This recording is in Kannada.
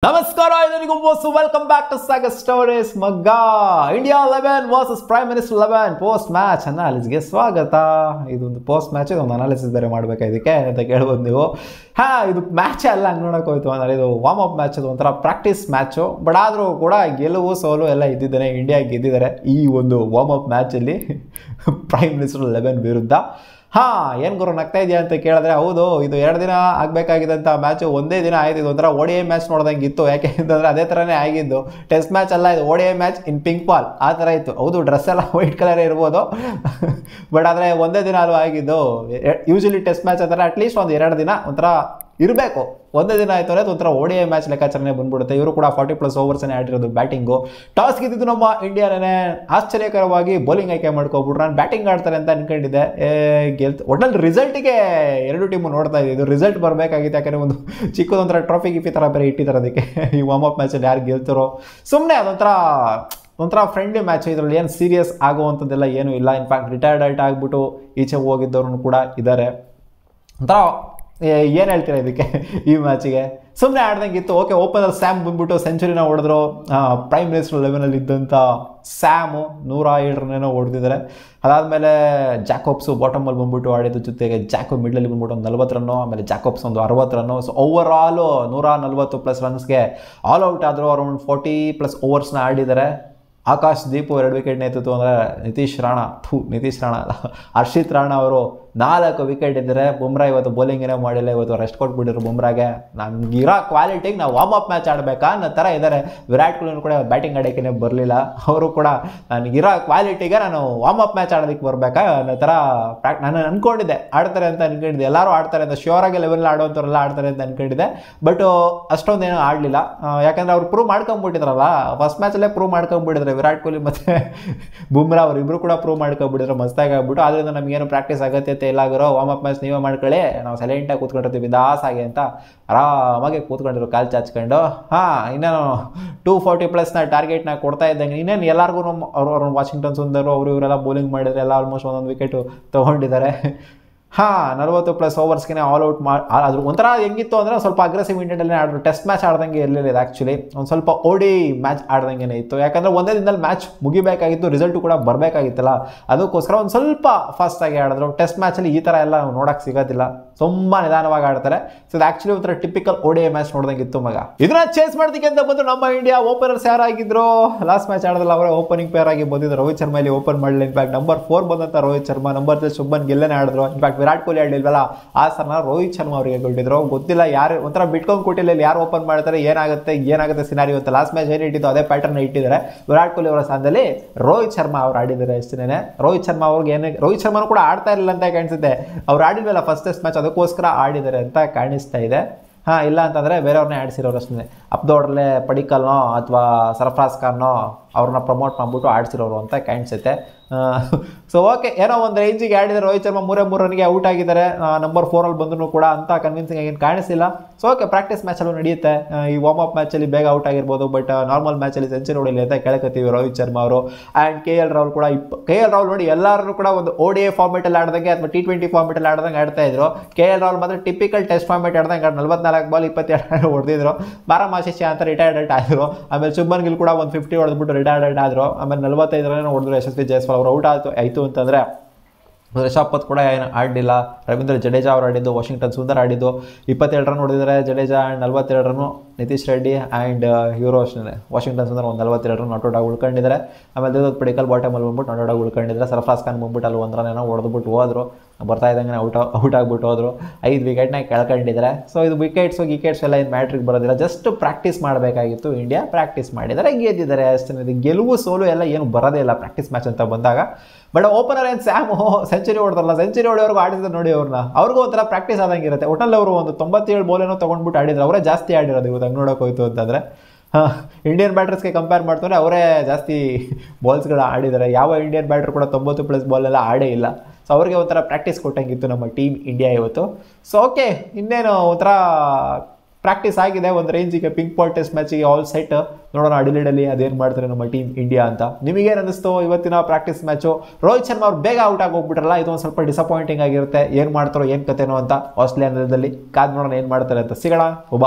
ನಮಸ್ಕಾರ ಎಲ್ಲರಿಗೂ welcome back to Sagar stories ಮಗ್ಗ. India 11 versus prime minister 11 post match ಅನಾಲಿಸ್ಗೆ ಸ್ವಾಗತ. ಇದೊಂದು ಪೋಸ್ಟ್ ಮ್ಯಾಚ್, ಇದೊಂದು ಅನಾಲಿಸಿಸ್ ಬೇರೆ ಮಾಡಬೇಕಾ ಇದಕ್ಕೆ ಅಂತ ಕೇಳ್ಬೋದು ನೀವು. ಇದು ಮ್ಯಾಚ್ ಅಲ್ಲ, ಹಂಗೆ ನೋಡೋಕೆ ಹೋಯ್ತು ಅಂದರೆ ಇದು ವಾರ್ಮ್ ಅಪ್ ಮ್ಯಾಚ್, ಅದು ಒಂಥರ ಪ್ರಾಕ್ಟೀಸ್ ಮ್ಯಾಚು. ಬಟ್ ಆದರೂ ಕೂಡ ಗೆಲುವು ಸೋಲು ಎಲ್ಲ ಇದ್ದಿದ್ದಾನೆ, ಇಂಡಿಯಾ ಗೆದ್ದಿದ್ದಾರೆ ಈ ಒಂದು ವಾರ್ಮ್ ಅಪ್ ಮ್ಯಾಚಲ್ಲಿ ಪ್ರೈಮ್ ಮಿನಿಸ್ಟರ್ 11 ವಿರುದ್ಧ. ಏನು ಗುರು ನಗ್ತಾ ಇದೆಯಾ ಅಂತ ಕೇಳಿದ್ರೆ, ಹೌದು, ಇದು 2 ದಿನ ಆಗಬೇಕಾಗಿದ್ದಂಥ ಮ್ಯಾಚು ಒಂದೇ ದಿನ ಆಯ್ತು. ಇದು ಒಂಥರ ODI ಮ್ಯಾಚ್ ನೋಡ್ದಂಗೆ ಇತ್ತು. ಯಾಕೆ ಅಂತಂದರೆ ಅದೇ ಥರನೇ ಆಗಿದ್ದು. ಟೆಸ್ಟ್ ಮ್ಯಾಚ್ ಅಲ್ಲ, ಇದು ODI ಮ್ಯಾಚ್ ಇನ್ ಪಿಂಕ್ ಬಾಲ್ ಆ ಥರ ಇತ್ತು. ಹೌದು, ಡ್ರೆಸ್ ಎಲ್ಲ ವೈಟ್ ಕಲರ್ ಇರ್ಬೋದು, ಬಟ್ ಆದರೆ ಒಂದೇ ದಿನ ಅಲ್ವ ಆಗಿದ್ದು. ಯೂಶಲಿ ಟೆಸ್ಟ್ ಮ್ಯಾಚ್ ಅಂದರೆ ಅಟ್ಲೀಸ್ಟ್ ಒಂದು 2 ದಿನ ಒಂಥರ ಇರಬೇಕು. ಒಂದೇ ದಿನ ಆಯಿತು ಅಂದರೆ ಒಂಥರ ODI ಮ್ಯಾಚ್ ಲೆಕ್ಕಾಚಾರನೇ ಬಂದ್ಬಿಡುತ್ತೆ. ಇವರು ಕೂಡ 40+ ಓವರ್ಸನ್ನೇ ಆಡಿರೋದು ಬ್ಯಾಟಿಂಗು. ಟಾಸ್ ಗೆದ್ದಿದ್ದು ನಮ್ಮ ಇಂಡಿಯಾನೇ ಆಶ್ಚರ್ಯಕರವಾಗಿ ಬೌಲಿಂಗ್ ಆಯ್ಕೆ ಮಾಡ್ಕೊಬಿಟ್ರು. ನಾನು ಬ್ಯಾಟಿಂಗ್ ಆಡ್ತಾರೆ ಅಂತ ಅನ್ಕೊಂಡಿದ್ದೆ, ಒಟ್ಟಲ್ಲಿ ರಿಸಲ್ಟಿಗೆ 2 ಟೀಮು ನೋಡ್ತಾ ಇದ್ದಿದ್ದು. ರಿಸಲ್ಟ್ ಬರಬೇಕಾಗಿತ್ತು, ಯಾಕಂದರೆ ಒಂದು ಚಿಕ್ಕದೊಂಥರ ಟ್ರಾಫಿ ಗಿಫಿ ಥರ ಬೇರೆ ಇಟ್ಟಿದ್ದಾರೆ ಅದಕ್ಕೆ. ಈ ವಾರ್ಮ್ ಅಪ್ ಮ್ಯಾಚಲ್ಲಿ ಯಾರು ಗೆಲ್ತಾರೋ ಸುಮ್ಮನೆ ಒಂಥರ ಫ್ರೆಂಡ್ಲಿ ಮ್ಯಾಚ್. ಇದರಲ್ಲಿ ಏನು ಸೀರಿಯಸ್ ಆಗುವಂಥದ್ದೆಲ್ಲ ಏನೂ ಇಲ್ಲ. ಇನ್ಫ್ಯಾಕ್ಟ್ ರಿಟೈರ್ಡ್ ಆಗಿಬಿಟ್ಟು ಈಚೆ ಹೋಗಿದ್ದವ್ರು ಕೂಡ ಇದ್ದಾರೆ. ಒಂಥರ ಏನು ಹೇಳ್ತೀರಾ ಇದಕ್ಕೆ, ಈ ಮ್ಯಾಚಿಗೆ ಸುಮ್ಮನೆ ಆಡ್ದಂಗಿತ್ತು. ಓಕೆ, ಓಪನರ್ ಸ್ಯಾಮ್ ಬಂದ್ಬಿಟ್ಟು ಸೆಂಚುರಿನ ಹೊಡೆದ್ರು. ಪ್ರೈಮ್ ಮಿನಿಸ್ಟರ್ 11 ಇದ್ದಂಥ ಸ್ಯಾಮು 107 ರನ್ನೇನೋ ಹೊಡೆದಿದ್ದಾರೆ. ಅದಾದಮೇಲೆ ಜಾಕೋಬ್ಸು ಬಾಟಮಲ್ಲಿ ಬಂದ್ಬಿಟ್ಟು ಆಡಿದ್ದು, ಜೊತೆಗೆ ಜಾಕೋಬ್ ಮಿಡ್ಲಲ್ಲಿ ಬಂದ್ಬಿಟ್ಟು ಒಂದು 40 ರನ್ನು, ಆಮೇಲೆ ಜಾಕೋಬ್ಸ್ ಒಂದು 60 ರನ್ನು. ಸೊ ಓವರ್ ಆಲು 140+ ರನ್ಸ್ಗೆ ಆಲ್ ಔಟ್ ಆದರು. ಅರೌಂಡ್ 40+ ಓವರ್ಸ್ನ ಆಡಿದ್ದಾರೆ. ಆಕಾಶ್ ದೀಪು 2 ವಿಕೆಟ್ ನೇತೃತ್ವ ಅಂದರೆ ನಿತೀಶ್ ರಾಣಾ ಅಲ್ಲ, ಹರ್ಷಿತ್ ರಾಣಾ ಅವರು 4 ವಿಕೆಟ್ ಇದ್ದರೆ. ಬುಮ್ರಾ ಇವತ್ತು ಬೌಲಿಂಗೇನೇ ಮಾಡಿಲ್ಲ, ಇವತ್ತು ರೆಸ್ಟ್ ಕೊಟ್ಬಿಟ್ಟಿದ್ರು ಬುಮ್ರಾಗೆ. ನಮಗಿರೋ ಕ್ವಾಲಿಟಿಗೆ ನಾವು ವಾರ್ಮ್ ಅಪ್ ಮ್ಯಾಚ್ ಆಡಬೇಕಾ ಅನ್ನೋ ಥರ ಇದ್ದಾರೆ. ವಿರಾಟ್ ಕೊಹ್ಲಿ ಕೂಡ ಬ್ಯಾಟಿಂಗ್ ಆಡೋಕ್ಕೇ ಬರಲಿಲ್ಲ. ಅವರು ಕೂಡ ನನಗಿರೋ ಕ್ವಾಲಿಟಿಗೆ ನಾನು ವಾರ್ಮ್ ಅಪ್ ಮ್ಯಾಚ್ ಆಡೋದಕ್ಕೆ ಬರಬೇಕಾ ಅನ್ನೋ ಥರ ನಾನು ಅಂದ್ಕೊಂಡಿದ್ದೆ. ಆಡ್ತಾರೆ ಅಂತ ಅಂದ್ಕೊಂಡಿದ್ದೆ, ಎಲ್ಲರೂ ಆಡ್ತಾರೆ ಅಂತ, ಶ್ಯೂರಾಗಿ ಲೆವೆಲ್ ಆಡೋವಂಥವ್ರೆಲ್ಲ ಆಡ್ತಾರೆ ಅಂತ ಅಂದ್ಕೊಂಡಿದ್ದೆ. ಬಟ್ ಅಷ್ಟೊಂದೇನೂ ಆಡಲಿಲ್ಲ, ಯಾಕಂದರೆ ಅವ್ರು ಪ್ರೂವ್ ಮಾಡ್ಕೊಂಬಿಟ್ಟಿದ್ರಲ್ಲ. ಫಸ್ಟ್ ಮ್ಯಾಚಲ್ಲೇ ಪ್ರೂವ್ ಮಾಡ್ಕೊಂಬಿಟ್ಟಿದ್ರೆ ವಿರಾಟ್ ಕೊಹ್ಲಿ ಮತ್ತು ಬುಮ್ರಾ ಅವರಿಬ್ಬರು ಕೂಡ ಪ್ರೂವ್ ಮಾಡ್ಕೊಂಬಿಟ್ಟಿದ್ರು ಮಸ್ತಾಗಿ ಆಗ್ಬಿಟ್ಟು. ಆದ್ದರಿಂದ ನಮಗೇನು ಪ್ರಾಕ್ಟೀಸ್ ಅಗತ್ಯತೆ ಇಲ್ಲ ಆಗಿರೋ, ವಾರ್ಮ್ ಅಪ್ ಮ್ಯಾಚ್ ನೀವೇ ಮಾಡ್ಕೊಳ್ಳಿ, ನಾವು ಸೈಲೆಂಟಾಗಿ ಕೂತ್ಕೊಂಡಿರ್ತೀವಿ ದಾಸ್ ಆಗಿ ಅಂತ ಆರಾಮಾಗಿ ಕೂತ್ಕೊಂಡಿದ್ರು ಕಾಲು ಚಾಚ್ಕೊಂಡು. ಇನ್ನೇನು 240+ ಟಾರ್ಗೆಟ್ನ ಕೊಡ್ತಾ ಇದ್ದಂಗೆ ಇನ್ನೇನು ಎಲ್ಲರಿಗೂ ಅವ್ರು ವಾಷಿಂಗ್ಟನ್ ಸುಂದರ್ ಅವರು ಇವರೆಲ್ಲ ಬೌಲಿಂಗ್ ಮಾಡಿದರೆ ಎಲ್ಲ ಆಲ್ಮೋಸ್ಟ್ ಒಂದೊಂದು ವಿಕೆಟು ತೊಗೊಂಡಿದ್ದಾರೆ. 40+ ಓವರ್ಸ್ಗೆ ಆಲ್ ಔಟ್ ಅದ್ರ ಒಂಥರ ಹೆಂಗಿತ್ತು ಅಂದರೆ ಸ್ವಲ್ಪ ಅಗ್ರೆಸಿವ್ ಇಂಟೆಂಟಲ್ಲೇ ಆಡಿದ್ರು. ಟೆಸ್ಟ್ ಮ್ಯಾಚ್ ಆಡ್ದಂಗೆ ಇರಲಿಲ್ಲ ಇದು. ಆ್ಯಕ್ಚುಲಿ ಒಂದು ಸ್ವಲ್ಪ ODI ಮ್ಯಾಚ್ ಆಡ್ದಂಗೆ ಇತ್ತು. ಯಾಕಂದರೆ ಒಂದೇ ದಿನದಲ್ಲಿ ಮ್ಯಾಚ್ ಮುಗಿಬೇಕಾಗಿತ್ತು, ರಿಸಲ್ಟು ಕೂಡ ಬರಬೇಕಾಗಿತ್ತಲ್ಲ, ಅದಕ್ಕೋಸ್ಕರ ಒಂದು ಸ್ವಲ್ಪ ಫಾಸ್ಟಾಗಿ ಆಡಿದ್ರು. ಟೆಸ್ಟ್ ಮ್ಯಾಚಲ್ಲಿ ಈ ಥರ ಎಲ್ಲ ನೋಡೋಕ್ಕೆ ಸಿಗೋದಿಲ್ಲ, ತುಂಬ ನಿಧಾನವಾಗಿ ಆಡ್ತಾರೆ. ಸೊ ಇದು ಆ್ಯಕ್ಚುಲಿ ಒಂಥರ ಟಿಪಿಕಲ್ ODI ಮ್ಯಾಚ್ ನೋಡ್ದಂಗೆ ಇತ್ತು ಮಗ. ಇದನ್ನ ಚೇಸ್ ಮಾಡೋದಕ್ಕೆ ಅಂತ ಬಂದು ನಮ್ಮ ಇಂಡಿಯಾ ಓಪನರ್ಸ್ ಯಾರಾಗಿದ್ರು, ಲಾಸ್ಟ್ ಮ್ಯಾಚ್ ಆಡಿದ್ರಲ್ಲ ಅವರೇ ಓಪನಿಂಗ್ ಪೇರ್ ಆಗಿ ಬಂದಿದ್ರು. ರೋಹಿತ್ ಶರ್ಮಾ ಇಲ್ಲಿ ಓಪನ್ ಮಾಡಲಿಲ್ಲ. ಇನ್ಫ್ಯಾಕ್ಟ್ ನಂಬರ್ 4 ಬಂದಂಥ ರೋಹಿತ್ ಶರ್ಮಾ, ನಂಬರ್ 3 ಶುಭ್ಮನ್ ಗಿಲ್ಲೇನೆ ಆಡಿದ್ರು. ಇನ್ಫ್ಯಾಕ್ಟ್ ವಿರಾಟ್ ಕೊಹ್ಲಿ ಆಡಲಿಲ್ವಲ್ಲ, ಆ ಸರ್ನ ರೋಹಿತ್ ಶರ್ಮಾ ಅವರಿಗೆ ಕೊಟ್ಟಿದ್ರು. ಗೊತ್ತಿಲ್ಲ ಯಾರು ಒಂಥರ ಬಿಟ್ಕೊಂಡು ಕೊಟ್ಟಿಲ್ಲ, ಯಾರು ಓಪನ್ ಮಾಡ್ತಾರೆ, ಏನಾಗುತ್ತೆ ಸಿನಾರಿ ಅಂತ. ಲಾಸ್ಟ್ ಮ್ಯಾಚ್ ಏನು ಇಟ್ಟಿದ್ದು ಅದೇ ಪ್ಯಾಟರ್ನ್ ಇಟ್ಟಿದ್ದಾರೆ. ವಿರಾಟ್ ಕೊಹ್ಲಿ ಅವರ ಸ್ಥಾನದಲ್ಲಿ ರೋಹಿತ್ ಶರ್ಮಾ ಅವ್ರು ಆಡಿದ್ದಾರೆ ಅಷ್ಟೇನೆ. ರೋಹಿತ್ ಶರ್ಮಾನು ಕೂಡ ಆಡ್ತಾ ಇರಲಿಲ್ಲ ಅಂತ ಕಾಣಿಸುತ್ತೆ. ಅವ್ರು ಆಡಿಲ್ವಲ್ಲ ಫಸ್ಟ್ ಟೆಸ್ಟ್ ಮ್ಯಾಚ್, ಅದಕ್ಕೋಸ್ಕರ ಆಡಿದ್ದಾರೆ ಅಂತ ಕಾಣಿಸ್ತಾ ಇದೆ. ಇಲ್ಲ ಅಂತಂದರೆ ಬೇರೆಯವ್ರನ್ನೇ ಆಡಿಸಿರೋರು ಅಷ್ಟೇ. ಅಬ್ದೋಡ್ರಲ್ಲೇ ಪಡಿಕಲ್ನೋ ಅಥವಾ ಸರ್ಫರಾಜ್ ಖಾನ್ನೋ ಅವ್ರನ್ನ ಪ್ರಮೋಟ್ ಮಾಡಿಬಿಟ್ಟು ಆಡಿಸಿರೋರು ಅಂತ ಕಾಣಿಸುತ್ತೆ. ಸೊ ಓಕೆ, ಏನೋ ಒಂದು ರೇಂಜಿಗೆ ಆಡಿದರೆ ರೋಹಿತ್ ಶರ್ಮಾ 3 ರನ್ಗೆ ಔಟ್ ಆಗಿದ್ದಾರೆ. ನಂಬರ್ 4 ಬಂದರೂ ಕೂಡ ಅಂತ ಕನ್ವಿನ್ಸಿಂಗ್ ಏನು ಕಾಣಿಸಿಲ್ಲ. ಸೊ ಓಕೆ, ಪ್ರಾಕ್ಟೀಸ್ ಮ್ಯಾಚಲ್ಲೂ ನಡೆಯುತ್ತೆ. ಈ ವಾರ್ಮ್ ಅಪ್ ಮ್ಯಾಚಲ್ಲಿ ಬೇಗ ಔಟ್ ಆಗಿರ್ಬೋದು, ಬಟ್ ನಾರ್ಮಲ್ ಮ್ಯಾಚಲ್ಲಿ ಸೆಂಚುರಿ ಹೊಡಿಲಿ ಅಂತ ಕೇಳ್ಕೊತೀವಿ ರೋಹಿತ್ ಶರ್ಮಾ ಅವರು. ಆ್ಯಂಡ್ KL ರಾಹುಲ್ ಕೂಡ ನೋಡಿ ಎಲ್ಲರೂ ಕೂಡ ಒಂದು ODI ಫಾರ್ಮೆಟಲ್ಲಿ ಆಡ್ದಂಗೆ ಅಥವಾ T20 ಫಾರ್ಮೆಟಲ್ಲಿ ಆಡ್ದಂಗೆ ಆಡ್ತಾ ಇದ್ರು. KL ರಾಹುಲ್ ಮಾತ್ರ ಟಿಪಿಕಲ್ ಟೆಸ್ಟ್ ಫಾರ್ಮೆಟ್ ಆಡ್ದಂಗೆ 44 ಬಾಲ್ 22 ಹೊಡೆದಿದ್ರು. ಬಾರಾಮಾಶಿಶಿ ಅಂತ ರಿಟೈರ್ಡ್ ಆದರು. ಆಮೇಲೆ ಶುಭ್ಮನ್ ಗಿಲ್ ಕೂಡ 150 ಹೊಡೆದ್ಬಿಟ್ಟು ರಿಟೈರ್ಡ್ ಆದರು. ಆಮೇಲೆ 45 ರನ್ ಹೊಡೆದ್ರು ಯಶಸ್ವಿ ಜೈಸ್ವಾಲ್. ಅವರು ಔಟ್ ಆಯಿತು ಅಂತಂದರೆ ರಿಷಬ್ ಪಂತ್ ಕೂಡ ಏನು ಆಡಲಿಲ್ಲ. ರವೀಂದ್ರ ಜಡೇಜಾ ಅವರು ಆಡಿದ್ದು, ವಾಷಿಂಗ್ಟನ್ ಸುಂದರ್ ಆಡಿದ್ದು 27 ರನ್ ಹೊಡೆದಿದ್ದಾರೆ Jadeja. And 42 run Nitish Reddy and ಇವರು ಅಷ್ಟೇ ವಾಷಿಂಗ್ಟನ್ ಸುಂದರ್ ಒಂದು 42 ರನ್ ನಾಟ್ ಔಟ್ ಆಗಿ ಉಳ್ಕೊಂಡಿದ್ದಾರೆ. ಆಮೇಲೆ ದೇವದತ್ ಪಡಿಕಲ್ ಬಾಟಮಲ್ಲಿ ಬಂದ್ಬಿಟ್ಟು ನಾಟ್ ಔಟ್ ಆಗಿ ಉಳ್ಕೊಂಡಿದ್ದಾರೆ. ಸರ್ಫರಾಜ್ ಖಾನ್ ಬಂದ್ಬಿಟ್ಟು ಅಲ್ಲಿ 1 ರನ್ ಏನೋ ಹೊಡೆದ್ಬಿಟ್ಟು ಹೋದರು. ಬರ್ತಾ ಇದ್ದಂಗೆ ಔಟ್ ಆಗಿಬಿಟ್ಟು ಹೋದರು. 5 ವಿಕೆಟ್ನ ಕೆಳ್ಕೊಂಡಿದ್ದಾರೆ. ಸೊ ಇದು ವಿಕೆಟ್ಸ್ ಎಲ್ಲ ಏನು ಮ್ಯಾಟ್ರಿಗೆ ಬರೋದಿಲ್ಲ. ಜಸ್ಟ್ ಪ್ರಾಕ್ಟೀಸ್ ಮಾಡಬೇಕಾಗಿತ್ತು. ಇಂಡಿಯಾ ಪ್ರಾಕ್ಟೀಸ್ ಮಾಡಿದ್ದಾರೆ, ಗೆದ್ದಿದ್ದಾರೆ ಅಷ್ಟೇ. ಇದು ಗೆಲುವು ಸೋಲು ಎಲ್ಲ ಏನು ಬರೋದೇ ಇಲ್ಲ ಪ್ರಾಕ್ಟೀಸ್ ಮ್ಯಾಚ್ ಅಂತ ಬಂದಾಗ. ಬಟ್ ಓಪನರ್ ಏನು ಸ್ಯಾಮ್ ಸೆಂಚುರಿ ಹೊಡೆದ್ರಲ್ಲ, ಸೆಂಚುರಿ ಹೊಡೆಯೋರ್ಗು ಆಡಿದ್ರೆ ನೋಡಿ ಅವ್ರಿಗೂ ಒಂಥರ ಪ್ರಾಕ್ಟೀಸ್ ಆದಂಗೆ ಇರುತ್ತೆ. ಒಟ್ಟಲ್ಲಿ ಅವರು ಒಂದು 97 ಬಾಲೇನೋ ತೊಗೊಂಡ್ಬಿಟ್ಟು ಆಡಿದ್ರು. ಅವರೇ ಜಾಸ್ತಿ ಆಡಿರೋದು ಇವತ್ತು ಹಂಗೆ ನೋಡೋಕೆ ಹೋಯ್ತು ಅಂತಂದರೆ. ಇಂಡಿಯನ್ ಬ್ಯಾಟರ್ಸ್ಗೆ ಕಂಪೇರ್ ಮಾಡ್ತಾರೆ ಅವರೇ ಜಾಸ್ತಿ ಬಾಲ್ಸ್ಗಳು ಆಡಿದ್ದಾರೆ. ಯಾವ ಇಂಡಿಯನ್ ಬ್ಯಾಟರ್ ಕೂಡ 90+ ಬಾಲೆಲ್ಲ ಆಡೇ ಇಲ್ಲ. ಸೊ ಅವ್ರಿಗೆ ಒಂಥರ ಪ್ರಾಕ್ಟೀಸ್ ಕೊಟ್ಟಂಗಿತ್ತು ನಮ್ಮ ಟೀಮ್ ಇಂಡಿಯಾ ಇವತ್ತು. ಸೊ ಓಕೆ, ಇನ್ನೇನು ಒಂಥರ ಪ್ರಾಕ್ಟೀಸ್ ಆಗಿದೆ ಒಂದು ರೇಂಜಿಗೆ. ಪಿಂಕ್ ಬಾಲ್ ಟೆಸ್ಟ್ ಮ್ಯಾಚಿಗೆ ಆಲ್ ಸೆಟ್. ನೋಡೋಣ ಅಡಿಲೇಡಲ್ಲಿ ಅದೇನು ಮಾಡ್ತಾರೆ ನಮ್ಮ ಟೀಮ್ ಇಂಡಿಯಾ ಅಂತ. ನಿಮಗೇನು ಅನ್ನಿಸ್ತು ಇವತ್ತಿನ ಪ್ರಾಕ್ಟೀಸ್ ಮ್ಯಾಚು? ರೋಹಿತ್ ಶರ್ಮಾ ಅವ್ರು ಬೇಗ ಔಟ್ ಆಗಿ ಹೋಗ್ಬಿಟ್ರಲ್ಲ, ಇದು ಒಂದು ಸ್ವಲ್ಪ ಡಿಸಪಾಯಿಂಟಿಂಗ್ ಆಗಿರುತ್ತೆ. ಏನು ಮಾಡ್ತಾರೋ ಏನು ಕತೆನೋ ಅಂತ ಆಸ್ಟ್ರೇಲಿಯಾದಲ್ಲಿ ಕಾದು ನೋಡೋಣ ಏನು ಮಾಡ್ತಾರೆ ಅಂತ. ಸಿಗೋಣ ಒಬ್ಬ